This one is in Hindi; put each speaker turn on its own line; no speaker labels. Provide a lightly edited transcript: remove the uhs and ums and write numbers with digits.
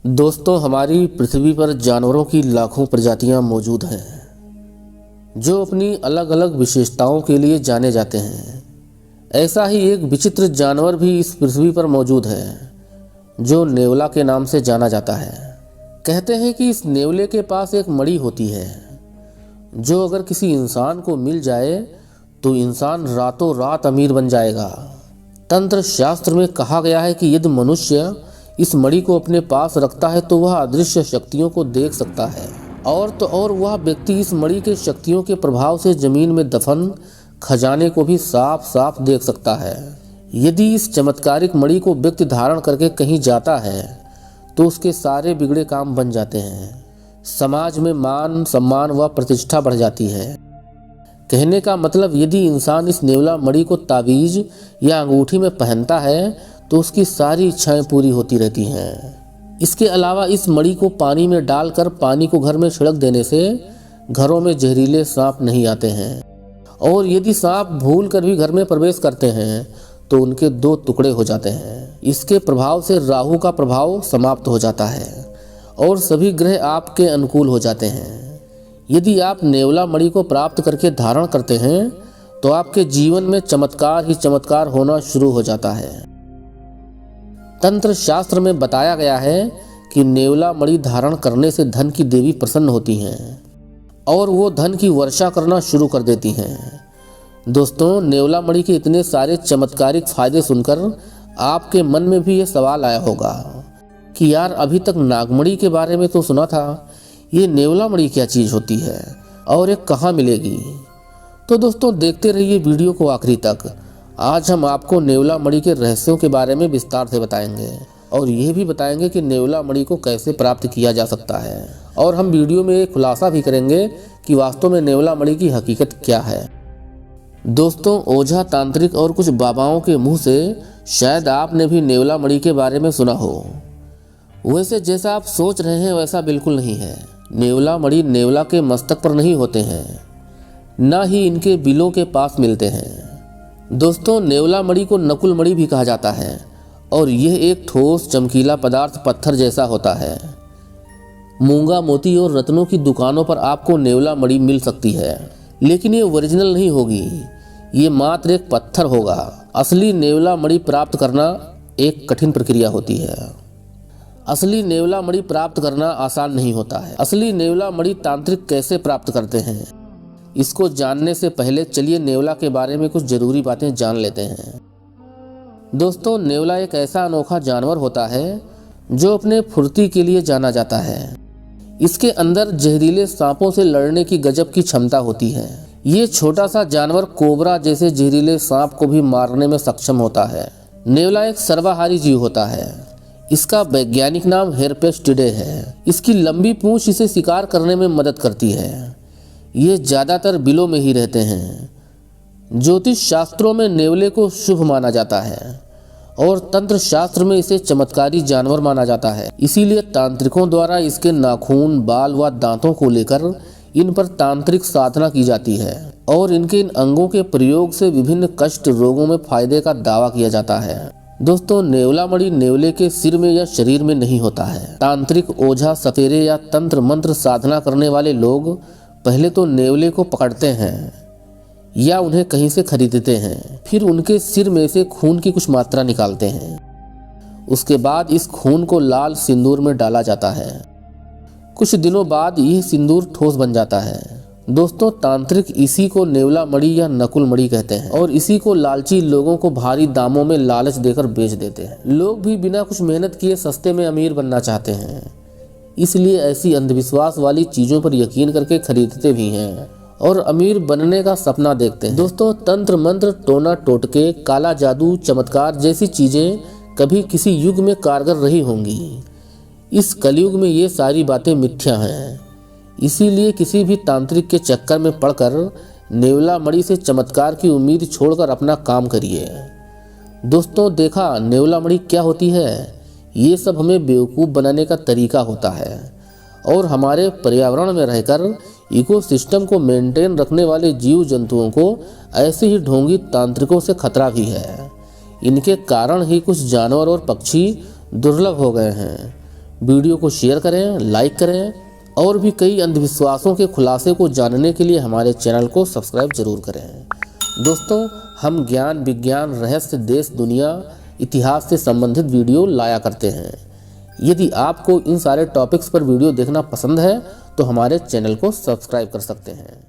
दोस्तों, हमारी पृथ्वी पर जानवरों की लाखों प्रजातियां मौजूद हैं जो अपनी अलग अलग विशेषताओं के लिए जाने जाते हैं। ऐसा ही एक विचित्र जानवर भी इस पृथ्वी पर मौजूद है जो नेवला के नाम से जाना जाता है। कहते हैं कि इस नेवले के पास एक मणि होती है जो अगर किसी इंसान को मिल जाए तो इंसान रातों रात अमीर बन जाएगा। तंत्र शास्त्र में कहा गया है कि यदि मनुष्य इस मणि को अपने पास रखता है तो वह अदृश्य शक्तियों को देख सकता है और तो और वह व्यक्ति इस मणि के शक्तियों के प्रभाव से जमीन में दफन खजाने को भी साफ साफ देख सकता है। यदि इस चमत्कारिक मणि को व्यक्ति धारण करके कहीं जाता है तो उसके सारे बिगड़े काम बन जाते हैं। समाज में मान सम्मान व प्रतिष्ठा बढ़ जाती है। कहने का मतलब, यदि इंसान इस नेवला मणि को तावीज या अंगूठी में पहनता है तो उसकी सारी इच्छाएं पूरी होती रहती हैं। इसके अलावा इस मणि को पानी में डालकर पानी को घर में छिड़क देने से घरों में जहरीले सांप नहीं आते हैं, और यदि सांप भूल कर भी घर में प्रवेश करते हैं तो उनके 2 टुकड़े हो जाते हैं। इसके प्रभाव से राहु का प्रभाव समाप्त हो जाता है और सभी ग्रह आपके अनुकूल हो जाते हैं। यदि आप नेवला मणि को प्राप्त करके धारण करते हैं तो आपके जीवन में चमत्कार ही चमत्कार होना शुरू हो जाता है। तंत्र शास्त्र में बताया गया है कि नेवला मणि धारण करने से धन की देवी प्रसन्न होती हैं और वो धन की वर्षा करना शुरू कर देती हैं। दोस्तों, नेवला मणि के इतने सारे चमत्कारिक फायदे सुनकर आपके मन में भी ये सवाल आया होगा कि यार, अभी तक नागमणि के बारे में तो सुना था, ये नेवला मणि क्या चीज़ होती है और ये कहाँ मिलेगी? तो दोस्तों, देखते रहिए वीडियो को आखिरी तक। आज हम आपको नेवला मणि के रहस्यों के बारे में विस्तार से बताएंगे और ये भी बताएंगे कि नेवला मणि को कैसे प्राप्त किया जा सकता है, और हम वीडियो में एक खुलासा भी करेंगे कि वास्तव में नेवला मणि की हकीकत क्या है। दोस्तों, ओझा, तांत्रिक और कुछ बाबाओं के मुंह से शायद आपने भी नेवला मणि के बारे में सुना हो। वैसे जैसा आप सोच रहे हैं वैसा बिल्कुल नहीं है। नेवला मणि नेवला के मस्तक पर नहीं होते हैं, न ही इनके बिलों के पास मिलते हैं। दोस्तों, नेवला मणि को नकुल मणि भी कहा जाता है और यह एक ठोस चमकीला पदार्थ पत्थर जैसा होता है। मूंगा, मोती और रत्नों की दुकानों पर आपको नेवला मणि मिल सकती है, लेकिन ये ओरिजिनल नहीं होगी, ये मात्र एक पत्थर होगा। असली नेवला मणि प्राप्त करना एक कठिन प्रक्रिया होती है। असली नेवला मणि प्राप्त करना आसान नहीं होता है। असली नेवला मणि तांत्रिक कैसे प्राप्त करते हैं, इसको जानने से पहले चलिए नेवला के बारे में कुछ जरूरी बातें जान लेते हैं। दोस्तों, नेवला एक ऐसा अनोखा जानवर होता है जो अपने फुर्ती के लिए जाना जाता है। इसके अंदर जहरीले सांपों से लड़ने की गजब की क्षमता होती है। ये छोटा सा जानवर कोबरा जैसे जहरीले सांप को भी मारने में सक्षम होता है। नेवला एक सर्वाहारी जीव होता है। इसका वैज्ञानिक नाम हेरपेस्टिडे है। इसकी लंबी पूंछ इसे शिकार करने में मदद करती है। ये ज़्यादातर बिलों में ही रहते हैं। ज्योतिष शास्त्रों में नेवले को शुभ माना जाता है और तंत्र शास्त्र में इसे चमत्कारी जानवर माना जाता है। इसीलिए तांत्रिकों द्वारा इसके नाखून, बाल व दांतों को लेकर इन पर तांत्रिक साधना की जाती है और इनके इन अंगों के प्रयोग से विभिन्न कष्ट रोगों में फायदे का दावा किया जाता है। दोस्तों, नेवला मणि नेवले के सिर में या शरीर में नहीं होता है। तांत्रिक, ओझा, सपेरे या तंत्र मंत्र साधना करने वाले लोग पहले तो नेवले को पकड़ते हैं या उन्हें कहीं से खरीदते हैं, फिर उनके सिर में से खून की कुछ मात्रा निकालते हैं। उसके बाद इस खून को लाल सिंदूर में डाला जाता है। कुछ दिनों बाद यह सिंदूर ठोस बन जाता है। दोस्तों, तांत्रिक इसी को नेवला मणि या नकुल मणि कहते हैं और इसी को लालची लोगों को भारी दामों में लालच देकर बेच देते हैं। लोग भी बिना कुछ मेहनत किए सस्ते में अमीर बनना चाहते हैं, इसलिए ऐसी अंधविश्वास वाली चीज़ों पर यकीन करके खरीदते भी हैं और अमीर बनने का सपना देखते हैं। दोस्तों, तंत्र मंत्र, टोना टोटके, काला जादू, चमत्कार जैसी चीज़ें कभी किसी युग में कारगर रही होंगी। इस कलयुग में ये सारी बातें मिथ्या हैं। इसीलिए किसी भी तांत्रिक के चक्कर में पड़कर नेवला मणि से चमत्कार की उम्मीद छोड़कर अपना काम करिए। दोस्तों, देखा नेवला मणि क्या होती है? ये सब हमें बेवकूफ़ बनाने का तरीका होता है और हमारे पर्यावरण में रहकर इकोसिस्टम को मेंटेन रखने वाले जीव जंतुओं को ऐसे ही ढोंगी तांत्रिकों से खतरा भी है। इनके कारण ही कुछ जानवर और पक्षी दुर्लभ हो गए हैं। वीडियो को शेयर करें, लाइक करें और भी कई अंधविश्वासों के खुलासे को जानने के लिए हमारे चैनल को सब्सक्राइब जरूर करें। दोस्तों, हम ज्ञान, विज्ञान, रहस्य, देश, दुनिया, इतिहास से संबंधित वीडियो लाया करते हैं। यदि आपको इन सारे टॉपिक्स पर वीडियो देखना पसंद है तो हमारे चैनल को सब्सक्राइब कर सकते हैं।